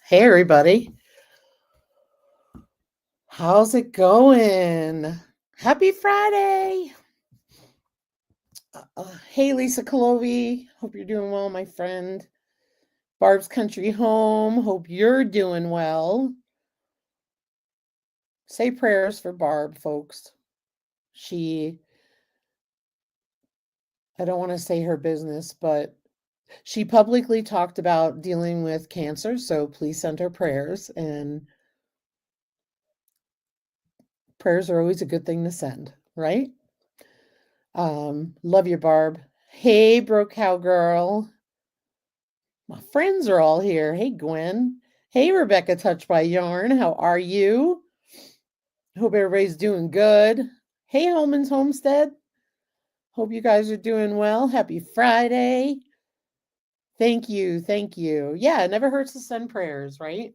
Hey, everybody. How's it going? Happy Friday. Hey, Lisa Colovi. Hope you're doing well, my friend. Barb's Country Home. Hope you're doing well. Say prayers for Barb, folks. I don't want to say her business, but she publicly talked about dealing with cancer. So please send her prayers. And prayers are always a good thing to send, right? Love you, Barb. Hey, Bro Cowgirl. My friends are all here. Hey, Gwen. Hey, Rebecca Touched by Yarn. How are you? Hope everybody's doing good. Hey, Holman's Homestead. Hope you guys are doing well. Happy Friday. Thank you. Thank you. Yeah, it never hurts to send prayers, right?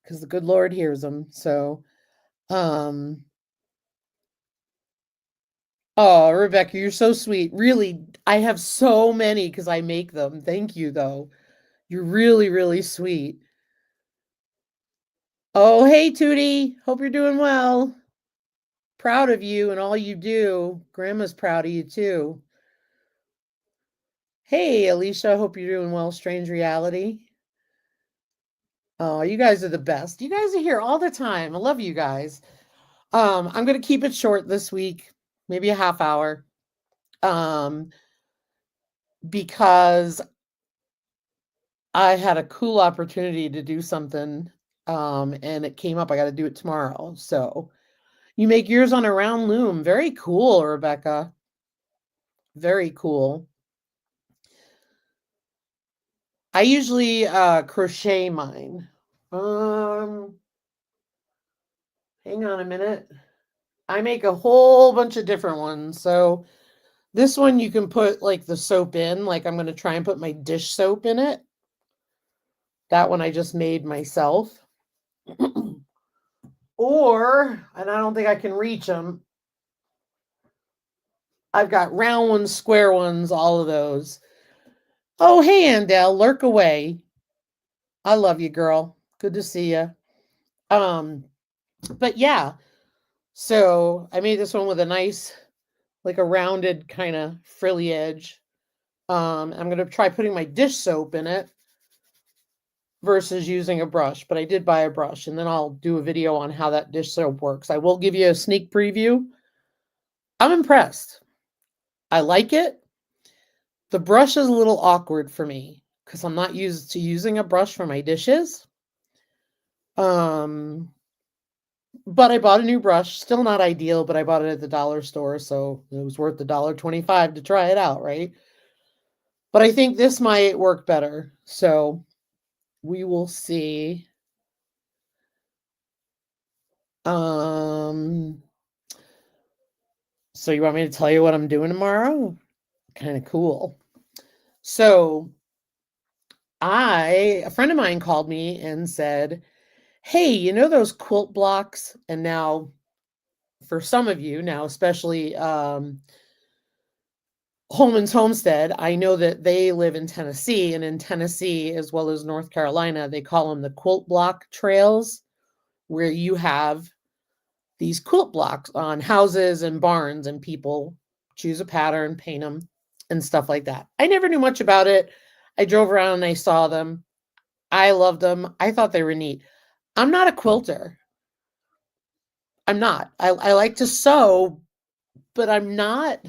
Because the good Lord hears them. So, oh, Rebecca, you're so sweet. Really, I have so many because I make them. Thank you, though. You're really, really sweet. Oh, hey, Tootie. Hope you're doing well. Proud of you and all you do. Grandma's proud of you too. Hey, Alicia. Hope you're doing well. Strange Reality. Oh, you guys are the best. You guys are here all the time. I love you guys. I'm gonna keep it short this week, maybe a half hour. Um, because I had a cool opportunity to do something. And it came up. I got to do it tomorrow. So you make yours on a round loom. Very cool, Rebecca. Very cool. I usually crochet mine. Um, Hang on a minute. I make a whole bunch of different ones. So this one you can put like the soap in. Like I'm going to try and put my dish soap in it. That one I just made myself. Or, and I don't think I can reach them. I've got round ones, square ones, all of those. Oh, hey, Andel, lurk away. I love you, girl. Good to see you. Um, but yeah, so I made this one with a nice, like a rounded kind of frilly edge. I'm going to try putting my dish soap in it versus using a brush, but I did buy a brush and then I'll do a video on how that dish soap works. I will give you a sneak preview. I'm impressed. I like it. The brush is a little awkward for me because I'm not used to using a brush for my dishes. But I bought a new brush. Still not ideal, but I bought it at the dollar store, so it was worth the $1.25 to try it out, right? But I think this might work better. So we will see. So you want me to tell you what I'm doing tomorrow? Kind of cool. So a friend of mine called me and said, hey, you know those quilt blocks? And now for some of you now, especially Holman's Homestead, I know that they live in Tennessee, and in Tennessee, as well as North Carolina, they call them the quilt block trails, where you have these quilt blocks on houses and barns, and people choose a pattern, paint them, and stuff like that. I never knew much about it. I drove around and I saw them. I loved them. I thought they were neat. I'm not a quilter. I'm not. I like to sew, but I'm not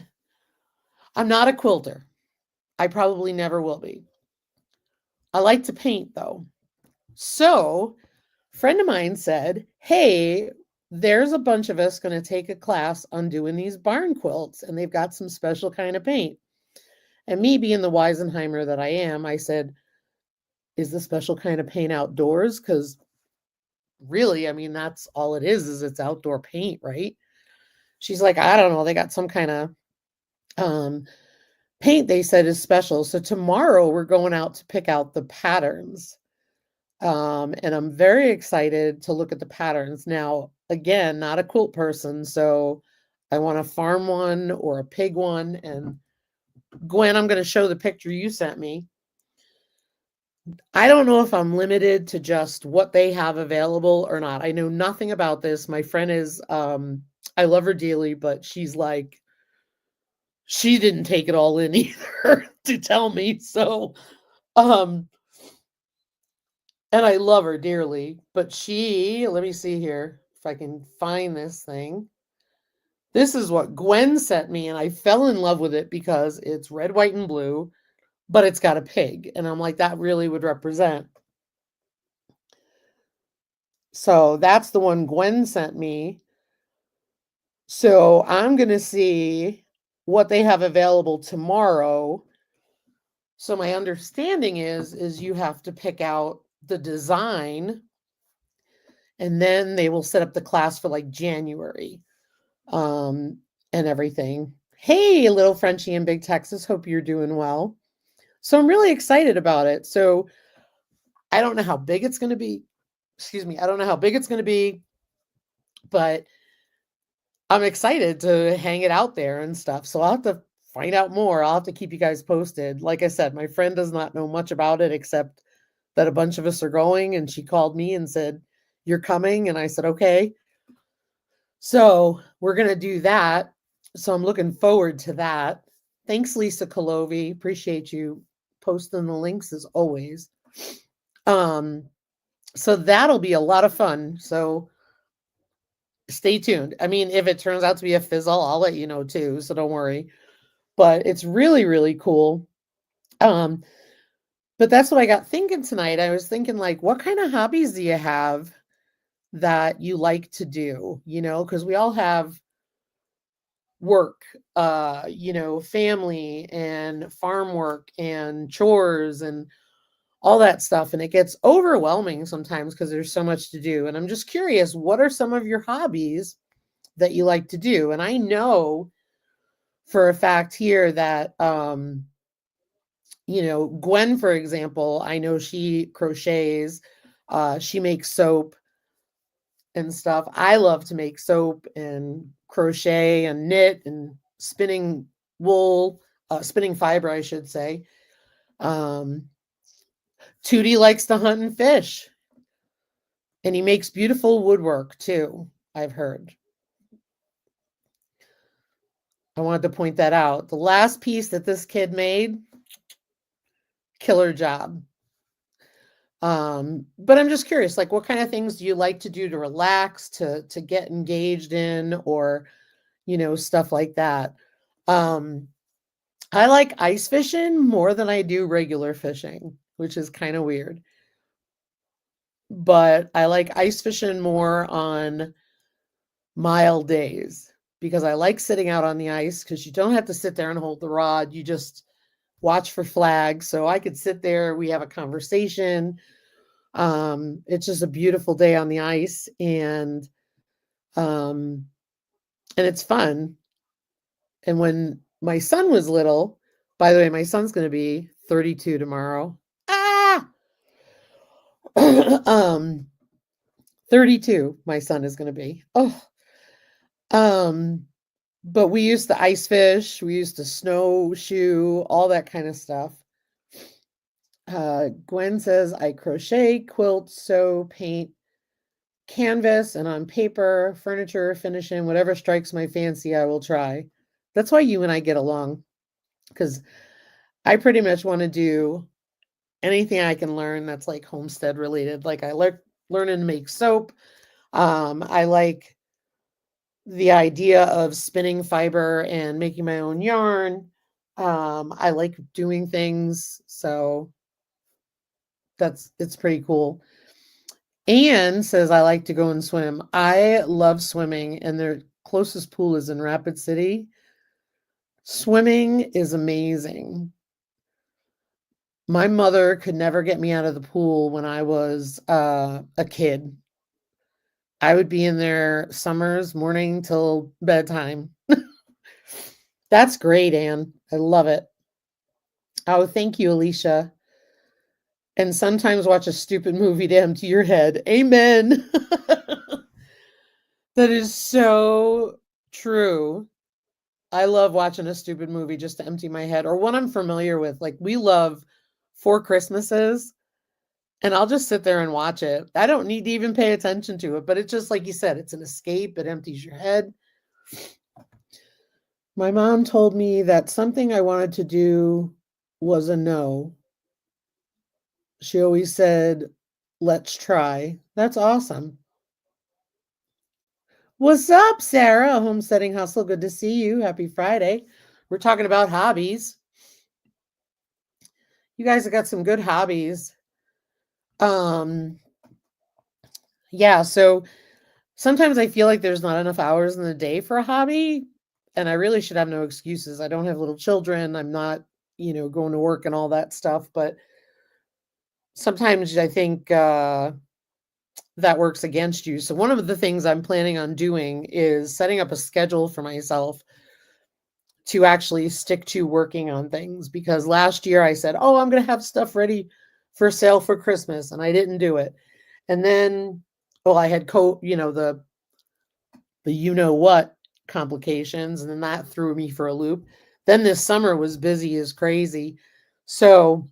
a quilter. I probably never will be. I like to paint though. So, a friend of mine said, "Hey, there's a bunch of us going to take a class on doing these barn quilts, and they've got some special kind of paint." And me being the Weisenheimer that I am, I said, "Is the special kind of paint outdoors? Because really, I mean, that's all it is it's outdoor paint, right?" She's like, "I don't know. They got some kind of paint they said is special. So tomorrow we're going out to pick out the patterns." And I'm very excited to look at the patterns. Now, again, not a quilt person, so I want a farm one or a pig one. And Gwen, I'm going to show the picture you sent me. I don't know if I'm limited to just what they have available or not. I know nothing about this. My friend is, I love her dearly, but she's like, she didn't take it all in either to tell me. So, um, and I love her dearly, but let me see here if I can find this thing. This is what Gwen sent me, and I fell in love with it because it's red, white, and blue, but it's got a pig. And I'm like, that really would represent. So that's the one Gwen sent me. So I'm going to see what they have available tomorrow. So my understanding is you have to pick out the design and then they will set up the class for like January and everything. Hey, little Frenchie in Big Texas. Hope you're doing well. So I'm really excited about it. So I don't know how big it's going to be. Excuse me. I don't know how big it's going to be, but I'm excited to hang it out there and stuff. So I'll have to find out more. I'll have to keep you guys posted. Like I said, my friend does not know much about it except that a bunch of us are going. And she called me and said, "You're coming." And I said, "Okay." So we're going to do that. So I'm looking forward to that. Thanks, Lisa Kolovi. Appreciate you posting the links as always. So that'll be a lot of fun. So stay tuned. I mean, if it turns out to be a fizzle, I'll let you know too. So don't worry. But it's really, really cool. But that's what I got thinking tonight. I was thinking, like, what kind of hobbies do you have that you like to do? Because we all have work, family and farm work and chores and all that stuff. And it gets overwhelming sometimes because there's so much to do. And I'm just curious, what are some of your hobbies that you like to do? And I know for a fact here that, Gwen, for example, I know she crochets, she makes soap and stuff. I love to make soap and crochet and knit and spinning wool, spinning fiber, I should say. Um, Tootie likes to hunt and fish, and he makes beautiful woodwork too, I've heard. I wanted to point that out. The last piece that this kid made, killer job. But I'm just curious, like, what kind of things do you like to do to relax, to get engaged in, or stuff like that. I like ice fishing more than I do regular fishing, which is kind of weird. But I like ice fishing more on mild days because I like sitting out on the ice because you don't have to sit there and hold the rod. You just watch for flags. So I could sit there, we have a conversation. It's just a beautiful day on the ice and it's fun. And when my son was little, by the way, my son's going to be 32 tomorrow. Ah! um 32 my son is going to be. Oh. But we used to ice fish, we used to snowshoe, all that kind of stuff. Gwen says I crochet, quilt, sew, paint, canvas, and on paper, furniture, finishing, whatever strikes my fancy, I will try. That's why you and I get along, because I pretty much want to do anything I can learn that's like homestead related. Like I like learning to make soap. I like the idea of spinning fiber and making my own yarn. I like doing things, so it's pretty cool. Anne says I like to go and swim. I love swimming, and their closest pool is in Rapid City. Swimming is amazing. My mother could never get me out of the pool when I was a kid. I would be in there summers, morning till bedtime. That's great, Anne. I love it. Oh, thank you, Alicia. And sometimes watch a stupid movie to empty your head. Amen. That is so true. I love watching a stupid movie just to empty my head or one I'm familiar with. Like we love Four Christmases. and I'll just sit there and watch it. I don't need to even pay attention to it, but it's just like you said, it's an escape. It empties your head. My mom told me that something I wanted to do was a no. She always said, let's try. That's awesome. What's up, Sarah? Homesteading Hustle. Good to see you. Happy Friday. We're talking about hobbies. You guys have got some good hobbies. Yeah, so sometimes I feel like there's not enough hours in the day for a hobby, and I really should have no excuses. I don't have little children. I'm not, going to work and all that stuff, but sometimes I think that works against you. So one of the things I'm planning on doing is setting up a schedule for myself to actually stick to working on things, because last year I said, "Oh, I'm going to have stuff ready for sale for Christmas," and I didn't do it. And then, well, I had the what complications, and then that threw me for a loop. Then this summer was busy as crazy. So,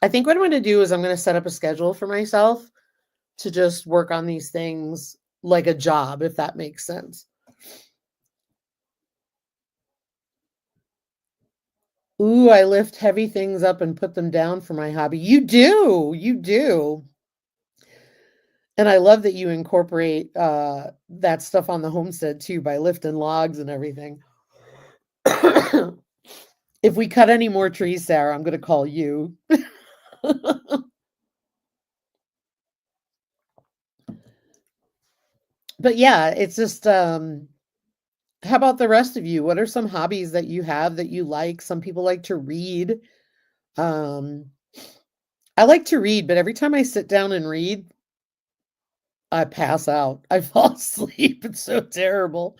I think what I'm going to do is I'm going to set up a schedule for myself to just work on these things like a job, if that makes sense. Ooh, I lift heavy things up and put them down for my hobby. You do. You do. And I love that you incorporate that stuff on the homestead too by lifting logs and everything. If we cut any more trees, Sarah, I'm going to call you. But yeah, it's just how about the rest of you? What are some hobbies that you have that you like? Some people like to read. Um I like to read, but every time I sit down and read, I pass out. I fall asleep. It's so terrible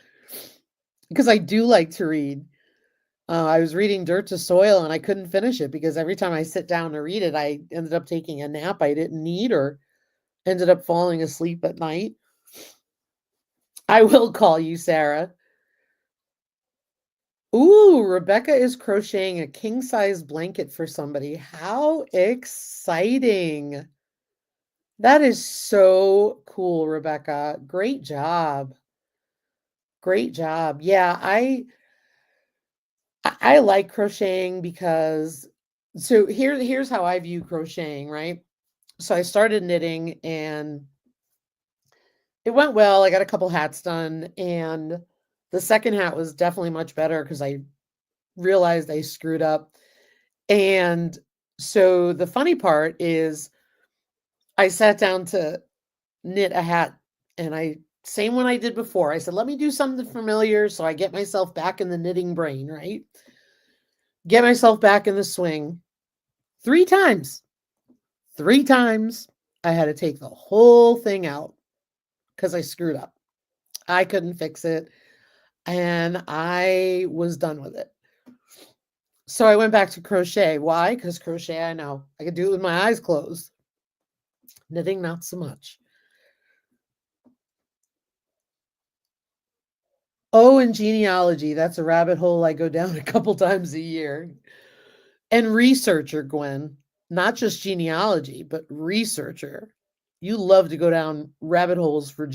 because I do like to read. I was reading Dirt to Soil and I couldn't finish it because every time I sit down to read it, I ended up taking a nap I didn't need or ended up falling asleep at night. I will call you, Sarah. Ooh, Rebecca is crocheting a king size blanket for somebody. How exciting! That is so cool, Rebecca. Great job. Great job. Yeah, I like crocheting because so here's how I view crocheting, right? So I started knitting and it went well. I got a couple hats done, and the second hat was definitely much better because I realized I screwed up. And so the funny part is I sat down to knit a hat and I same one I did before. I said, let me do something familiar so I get myself back in the knitting brain, right? Get myself back in the swing. 3 times. 3 times I had to take the whole thing out because I screwed up. I couldn't fix it and I was done with it. So I went back to crochet. Why? Because crochet, I know I could do it with my eyes closed. Knitting, not so much. Oh, and genealogy. That's a rabbit hole I go down a couple times a year. And researcher, Gwen. Not just genealogy, but researcher. You love to go down rabbit holes for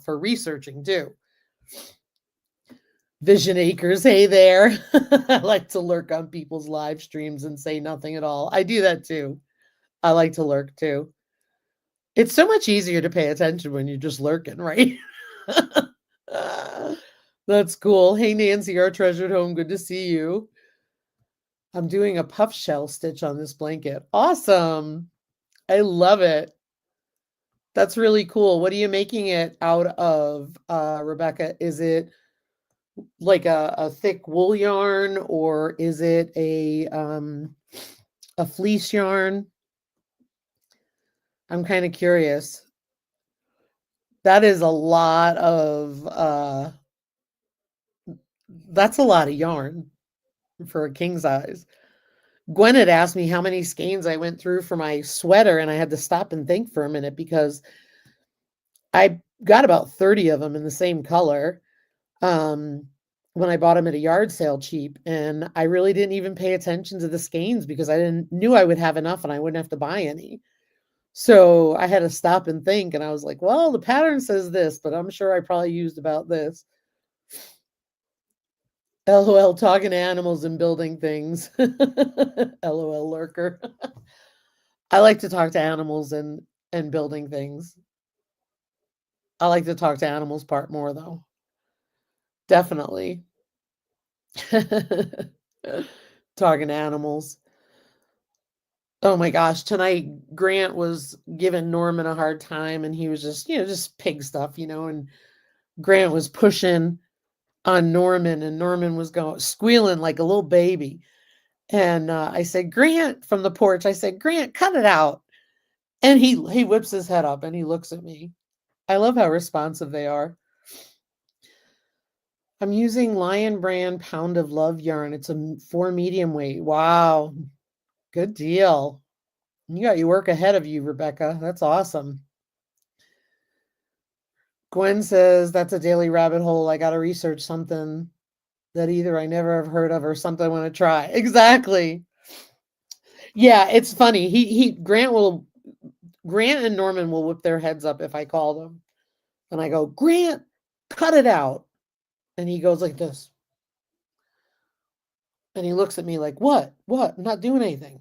researching too. Vision Acres, hey there. I like to lurk on people's live streams and say nothing at all. I do that too. I like to lurk too. It's so much easier to pay attention when you're just lurking, right? That's cool. Hey, Nancy, our treasured home. Good to see you. I'm doing a puff shell stitch on this blanket. Awesome. I love it. That's really cool. What are you making it out of, Rebecca? Is it like a thick wool yarn or is it a fleece yarn? I'm kind of curious. That is a lot of that's a lot of yarn for a king size. Gwen had asked me how many skeins I went through for my sweater, and I had to stop and think for a minute because I got about 30 of them in the same color um, when I bought them at a yard sale cheap, and I really didn't even pay attention to the skeins because I didn't knew I would have enough and I wouldn't have to buy any. So I had to stop and think, and I was like, well, the pattern says this, but I'm sure I probably used about this. LOL, talking to animals and building things. LOL lurker. I like to talk to animals and building things. I like to talk to animals part more though. Definitely. Talking to animals. Oh my gosh, tonight Grant was giving Norman a hard time and he was just, just pig stuff, and Grant was pushing on Norman and Norman was going squealing like a little baby. And I said, Grant, from the porch, I said, Grant, cut it out. And he whips his head up and he looks at me. I love how responsive they are. I'm using Lion Brand Pound of Love yarn. It's a 4 medium weight. Wow. Good deal. You got your work ahead of you, Rebecca. That's awesome. Gwen says that's a daily rabbit hole. I got to research something that either I never have heard of or something I want to try. Exactly. Yeah, it's funny. Grant and Norman will whip their heads up if I call them. And I go, Grant, cut it out. And he goes like this. And he looks at me like, what? What? I'm not doing anything.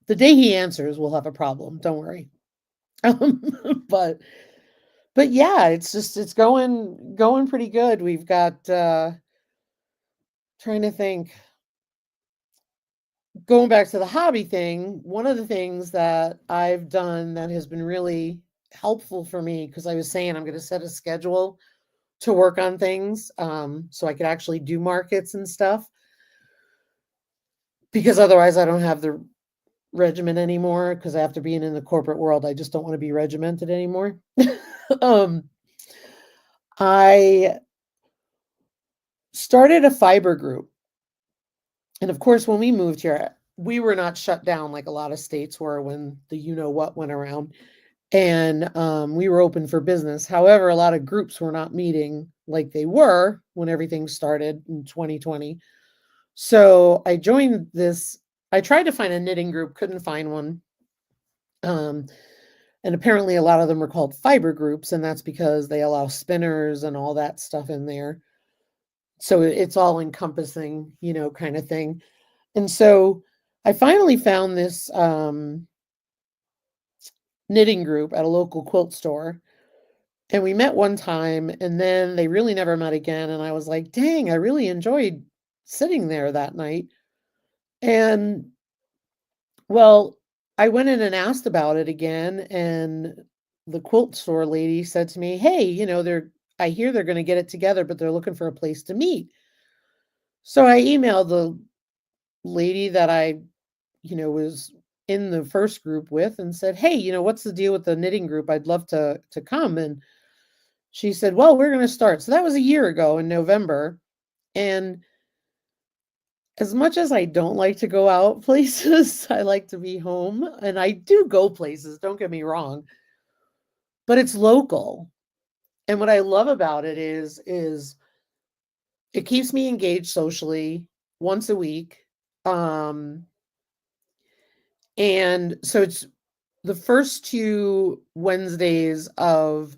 The day he answers, we'll have a problem. Don't worry. But yeah, it's going pretty good. We've got trying to think. Going back to the hobby thing, one of the things that I've done that has been really helpful for me, because I was saying I'm going to set a schedule to work on things so I could actually do markets and stuff, because otherwise I don't have the regimen anymore, because after being in the corporate world, I just don't want to be regimented anymore. I started a fiber group. And of course, when we moved here, we were not shut down like a lot of states were when the what went around. And we were open for business. However, a lot of groups were not meeting like they were when everything started in 2020. So I joined this. I tried to find a knitting group, couldn't find one. And apparently a lot of them are called fiber groups, and that's because they allow spinners and all that stuff in there. So it's all encompassing, kind of thing. And so I finally found this knitting group at a local quilt store. And we met one time, and then they really never met again. And I was like, dang, I really enjoyed sitting there that night. And well, I went in and asked about it again, and the quilt store lady said to me, hey, I hear they're going to get it together, but they're looking for a place to meet. So I emailed the lady that I, was in the first group with and said, hey, what's the deal with the knitting group? I'd love to come. And she said, well, we're going to start. So that was a year ago in November. And as much as I don't like to go out places, I like to be home. And I do go places, don't get me wrong, but it's local. And what I love about it is it keeps me engaged socially once a week. And so it's the first 2 Wednesdays of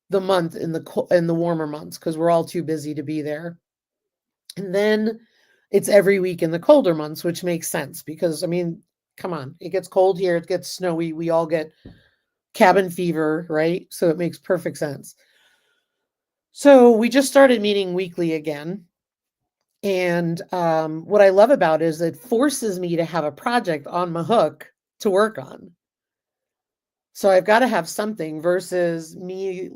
the month in the warmer months, because we're all too busy to be there. And then it's every week in the colder months, which makes sense because, I mean, come on, it gets cold here, it gets snowy, we all get cabin fever, right? So it makes perfect sense. So we just started meeting weekly again. And what I love about it is it forces me to have a project on my hook to work on. So I've got to have something versus me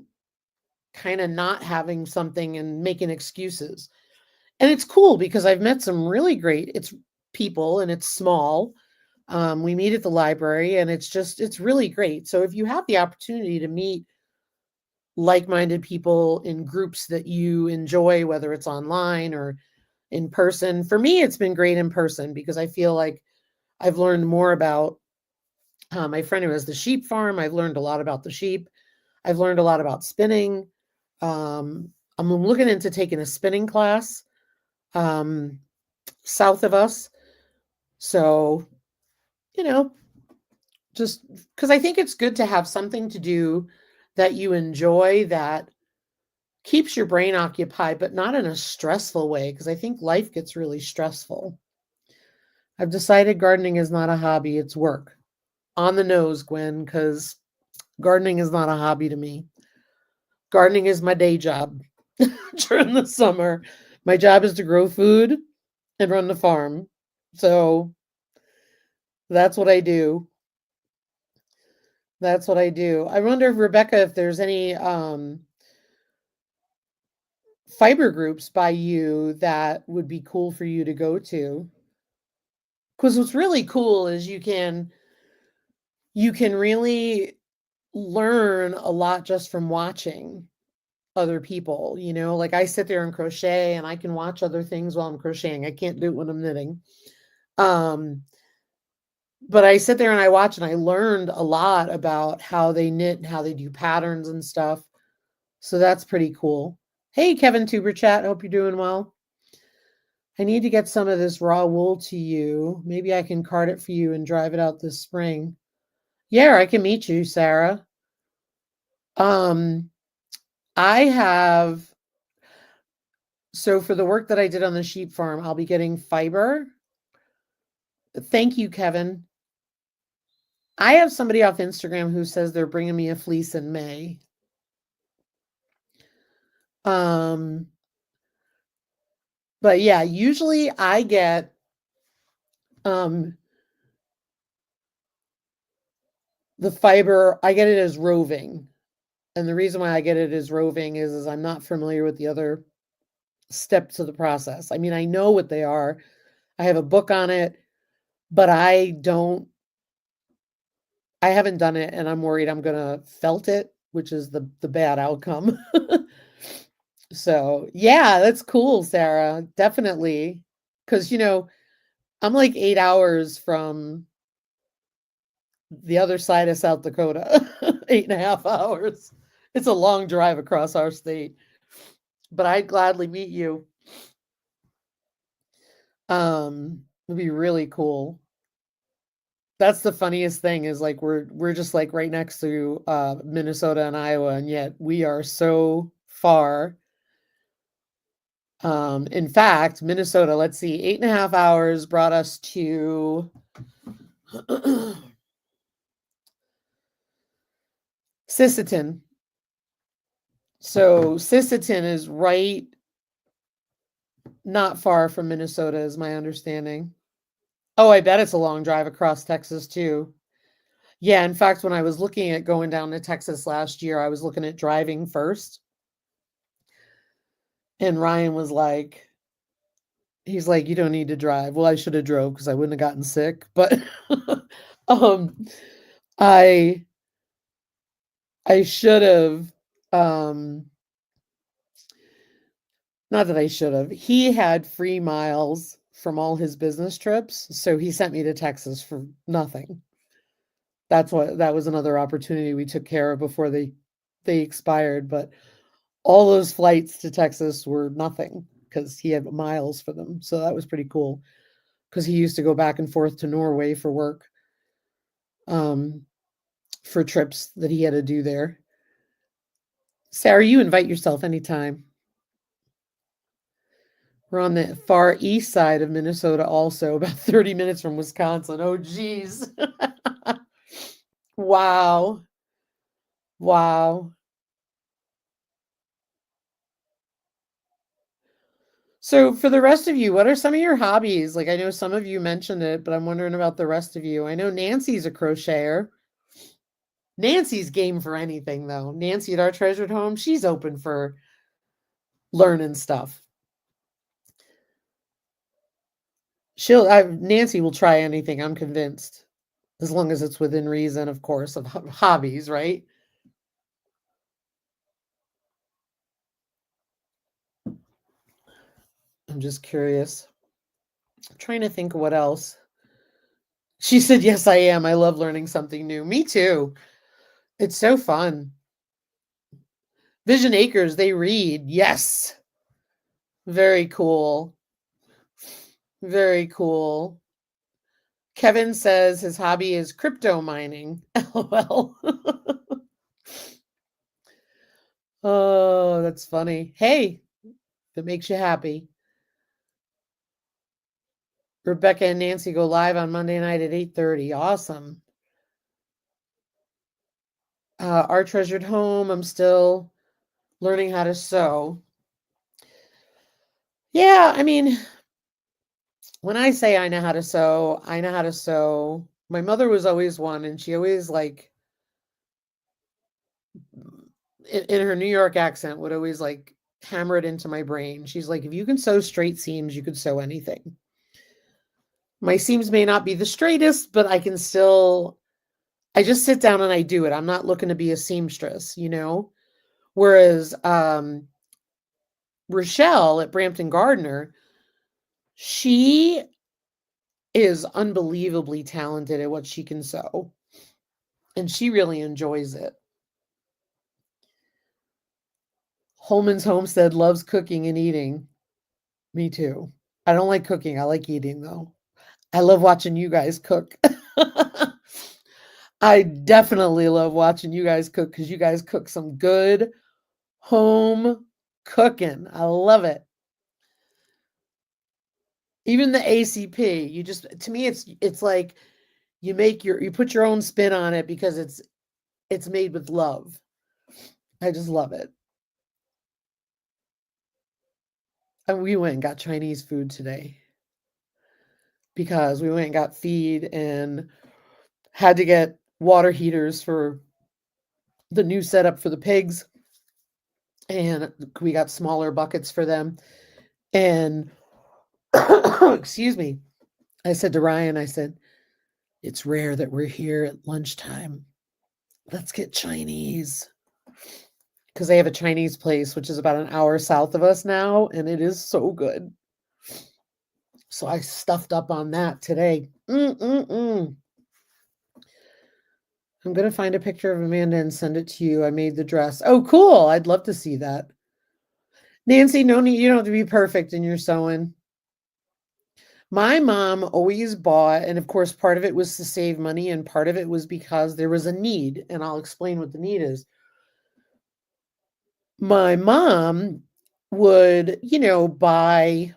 kind of not having something and making excuses. And it's cool because I've met some really great people, and it's small. We meet at the library, and it's really great. So if you have the opportunity to meet like-minded people in groups that you enjoy, whether it's online or in person, for me, it's been great in person because I feel like I've learned more about my friend who has the sheep farm. I've learned a lot about the sheep. I've learned a lot about spinning. I'm looking into taking a spinning class south of us. So, just because I think it's good to have something to do that you enjoy that keeps your brain occupied, but not in a stressful way, because I think life gets really stressful. I've decided gardening is not a hobby, it's work. On the nose, Gwen, because gardening is not a hobby to me. Gardening is my day job during the summer. My job is to grow food and run the farm. So that's what I do. That's what I do. I wonder if Rebecca, if there's any fiber groups by you that would be cool for you to go to. Because what's really cool is you can really learn a lot just from watching other people, you know, like I sit there and crochet and I can watch other things while I'm crocheting. I can't do it when I'm knitting. But I sit there and I watch and I learned a lot about how they knit and how they do patterns and stuff. So that's pretty cool. Hey, Kevin Tuber Chat. Hope you're doing well. I need to get some of this raw wool to you. Maybe I can cart it for you and drive it out this spring. Yeah, I can meet you, Sarah. I have, so for the work that I did on the sheep farm, I'll be getting fiber. Thank you, Kevin. I have somebody off Instagram who says they're bringing me a fleece in May. But yeah, usually I get the fiber, I get it as roving. And the reason why I get it as roving is I'm not familiar with the other steps of the process. I mean, I know what they are. I have a book on it, but I haven't done it, and I'm worried I'm gonna felt it, which is the bad outcome. So yeah, that's cool, Sarah. Definitely. Because you know, I'm like 8 hours from the other side of South Dakota. 8.5 hours. It's a long drive across our state. But I'd gladly meet you. It'd be really cool. That's the funniest thing is like we're just like right next to Minnesota and Iowa, and yet we are so far. In fact, Minnesota, let's see, 8.5 hours brought us to Sisseton. So Sisseton is right not far from Minnesota, is my understanding. Oh, I bet it's a long drive across Texas too. Yeah, in fact, when I was looking at going down to Texas last year, I was looking at driving first. And Ryan was like, he's like, you don't need to drive. Well, I should have drove because I wouldn't have gotten sick. But I should have not that I should have. He had free miles from all his business trips, so he sent me to Texas for nothing. That was another opportunity we took care of before they expired, but all those flights to Texas were nothing because he had miles for them. So that was pretty cool because he used to go back and forth to Norway for work, for trips that he had to do there. Sarah, you invite yourself anytime. We're on the far east side of Minnesota also, about 30 minutes from Wisconsin. Oh, geez. Wow. Wow. So for the rest of you, what are some of your hobbies? Like I know some of you mentioned it, but I'm wondering about the rest of you. I know Nancy's a crocheter. Nancy's game for anything though. Nancy at Our Treasured Home, she's open for learning stuff. Nancy will try anything, I'm convinced. As long as it's within reason, of course, of hobbies, right? I'm just curious. I'm trying to think of what else. She said, yes, I am. I love learning something new. Me too. It's so fun. Vision Acres, they read. Yes. Very cool. Very cool. Kevin says his hobby is crypto mining. LOL. Oh, that's funny. Hey, if it makes you happy. Rebecca and Nancy go live on Monday night at 8:30. Awesome. Our treasured home. I'm still learning how to sew. Yeah, I mean, when I say I know how to sew, I know how to sew. My mother was always one, and she always like in her New York accent would always like hammer it into my brain. She's like, if you can sew straight seams, you could sew anything. My seams may not be the straightest, but I can still, I just sit down and I do it. I'm not looking to be a seamstress, you know? Whereas Rochelle at Brampton Gardner, she is unbelievably talented at what she can sew, and she really enjoys it. Holman's Homestead loves cooking and eating. Me too. I don't like cooking. I like eating, though. I love watching you guys cook. I definitely love watching you guys cook because you guys cook some good home cooking. I love it. Even the ACP, you just to me it's like you put your own spin on it because it's made with love. I just love it. And we went and got Chinese food today because we went and got feed and had to get water heaters for the new setup for the pigs. And we got smaller buckets for them. And excuse me, I said to Ryan, I said, it's rare that we're here at lunchtime. Let's get Chinese. Because they have a Chinese place, which is about an hour south of us now, and it is so good. So I stuffed up on that today. I'm going to find a picture of Amanda and send it to you. I made the dress. Oh, cool. I'd love to see that. Nancy, no need, you don't have to be perfect in your sewing. My mom always bought, and of course, part of it was to save money, and part of it was because there was a need, and I'll explain what the need is. My mom would, buy,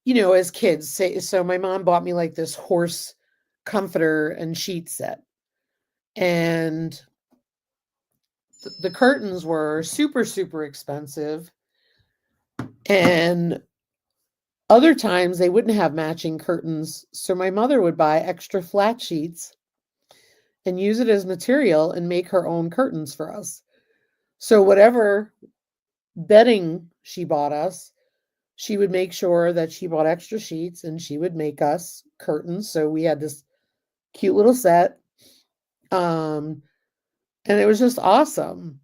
as kids, say, so my mom bought me like this horse comforter and sheet set, and the curtains were super, super expensive, and other times they wouldn't have matching curtains, so my mother would buy extra flat sheets and use it as material and make her own curtains for us. So whatever bedding she bought us, she would make sure that she bought extra sheets and she would make us curtains. So we had this cute little set. And it was just awesome.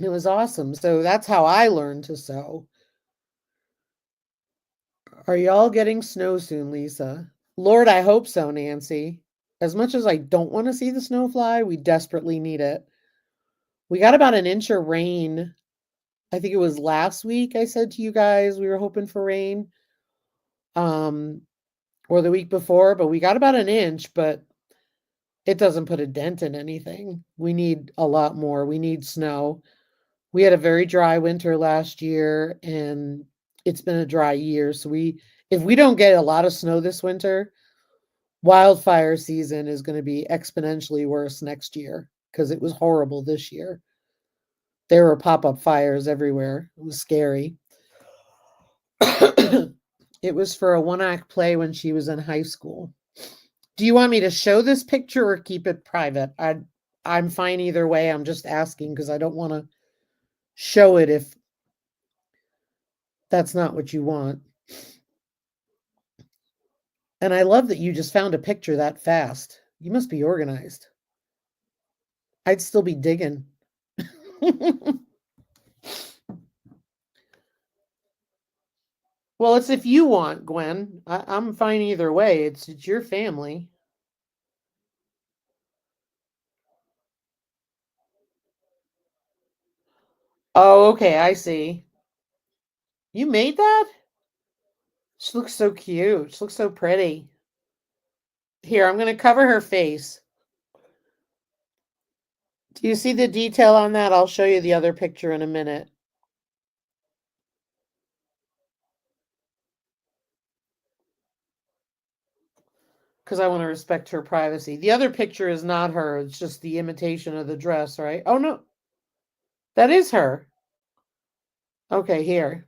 It was awesome. So that's how I learned to sew. Are y'all getting snow soon, Lisa? Lord, I hope so, Nancy. As much as I don't want to see the snow fly, we desperately need it. We got about an inch of rain. I think it was last week I said to you guys we were hoping for rain. Or the week before, but we got about an inch, but it doesn't put a dent in anything. We need a lot more. We need snow. We had a very dry winter last year, and it's been a dry year. So if we don't get a lot of snow this winter, wildfire season is going to be exponentially worse next year because it was horrible this year. There were pop-up fires everywhere. It was scary. It was for a one-act play when she was in high school. Do you want me to show this picture or keep it private? I'm fine either way. I'm just asking because I don't want to show it if that's not what you want. And I love that you just found a picture that fast. You must be organized. I'd still be digging. Well, it's if you want, Gwen. I'm fine either way. It's your family. Oh, okay, I see. You made that? She looks so cute. She looks so pretty. Here, I'm going to cover her face. Do you see the detail on that? I'll show you the other picture in a minute. Because I want to respect her privacy. The other picture is not her. It's just the imitation of the dress, right? Oh, no. That is her. Okay, here.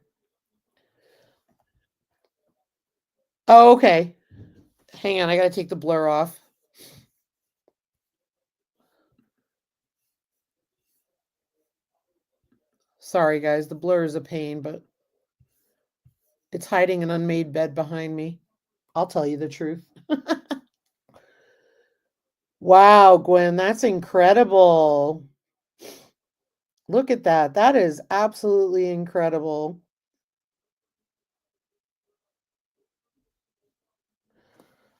Oh, okay. Hang on. I got to take the blur off. Sorry, guys. The blur is a pain, but it's hiding an unmade bed behind me. I'll tell you the truth. Wow, Gwen, that's incredible. Look at that. That is absolutely incredible.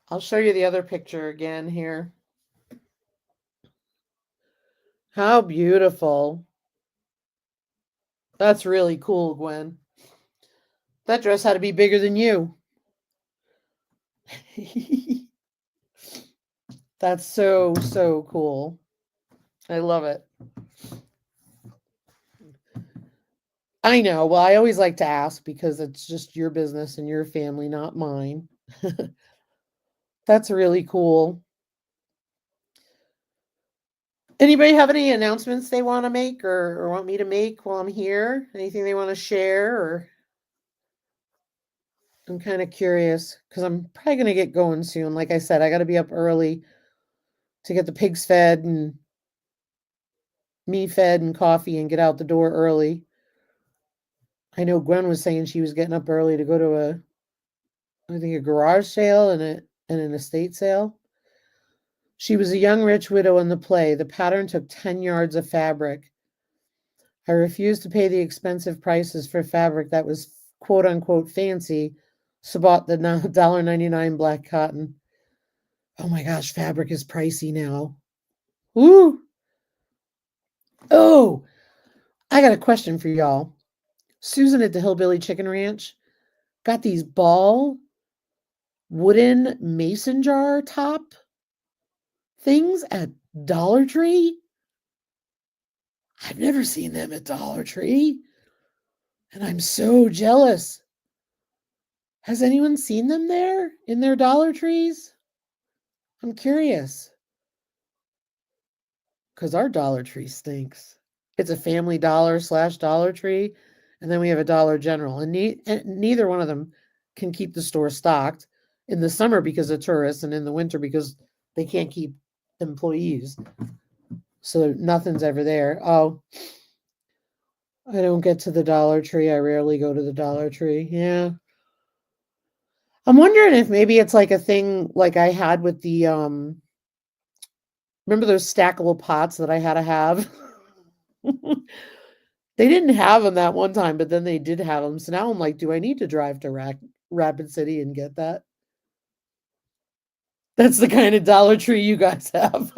I'll show you the other picture again here. How beautiful. That's really cool, Gwen. That dress had to be bigger than you. That's so, so cool. I love it. I know. Well, I always like to ask because it's just your business and your family, not mine. That's really cool. Anybody have any announcements they want to make or want me to make while I'm here? Anything they want to share? Or I'm kind of curious because I'm probably going to get going soon. Like I said, I got to be up early to get the pigs fed and me fed and coffee and get out the door early. I know Gwen was saying she was getting up early to go to I think a garage sale and an estate sale. She was a young rich widow in the play. The pattern took 10 yards of fabric. I refused to pay the expensive prices for fabric that was quote unquote fancy, so bought the $1.99 black cotton. Oh my gosh, fabric is pricey now. Ooh. Oh, I got a question for y'all. Susan at the Hillbilly Chicken Ranch got these ball wooden mason jar top things at Dollar Tree. I've never seen them at Dollar Tree, and I'm so jealous. Has anyone seen them there in their Dollar Trees? I'm curious because our Dollar Tree stinks. It's a Family Dollar / Dollar Tree, and then we have a Dollar General, and neither one of them can keep the store stocked in the summer because of tourists, and in the winter because they can't keep employees. So nothing's ever there. Oh, I don't get to the Dollar Tree. I rarely go to the Dollar Tree. Yeah. I'm wondering if maybe it's like a thing like I had with the remember those stackable pots that I had to have? They didn't have them that one time, but then they did have them. So now I'm like, do I need to drive to Rapid City and get that? That's the kind of Dollar Tree you guys have.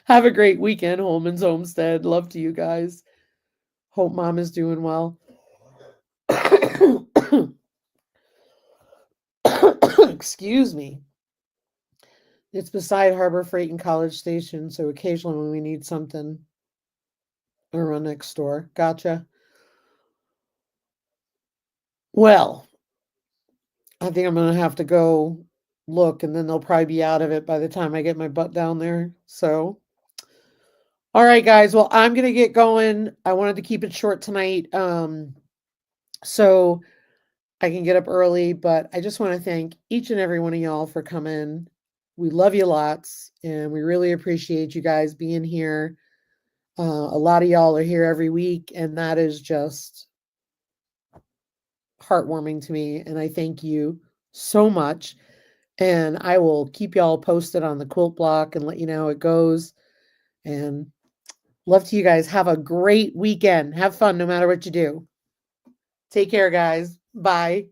Have a great weekend, Holman's Homestead. Love to you guys. Hope mom is doing well. Excuse me. It's beside Harbor Freight and College Station, so occasionally when we need something, I run next door. Gotcha. Well, I think I'm going to have to go look, and then they'll probably be out of it by the time I get my butt down there. So, all right, guys. Well, I'm going to get going. I wanted to keep it short tonight, so I can get up early. But I just want to thank each and every one of y'all for coming. We love you lots, and we really appreciate you guys being here. A lot of y'all are here every week, and that is just heartwarming to me. And I thank you so much. And I will keep y'all posted on the quilt block and let you know how it goes. And love to you guys. Have a great weekend. Have fun no matter what you do. Take care, guys. Bye.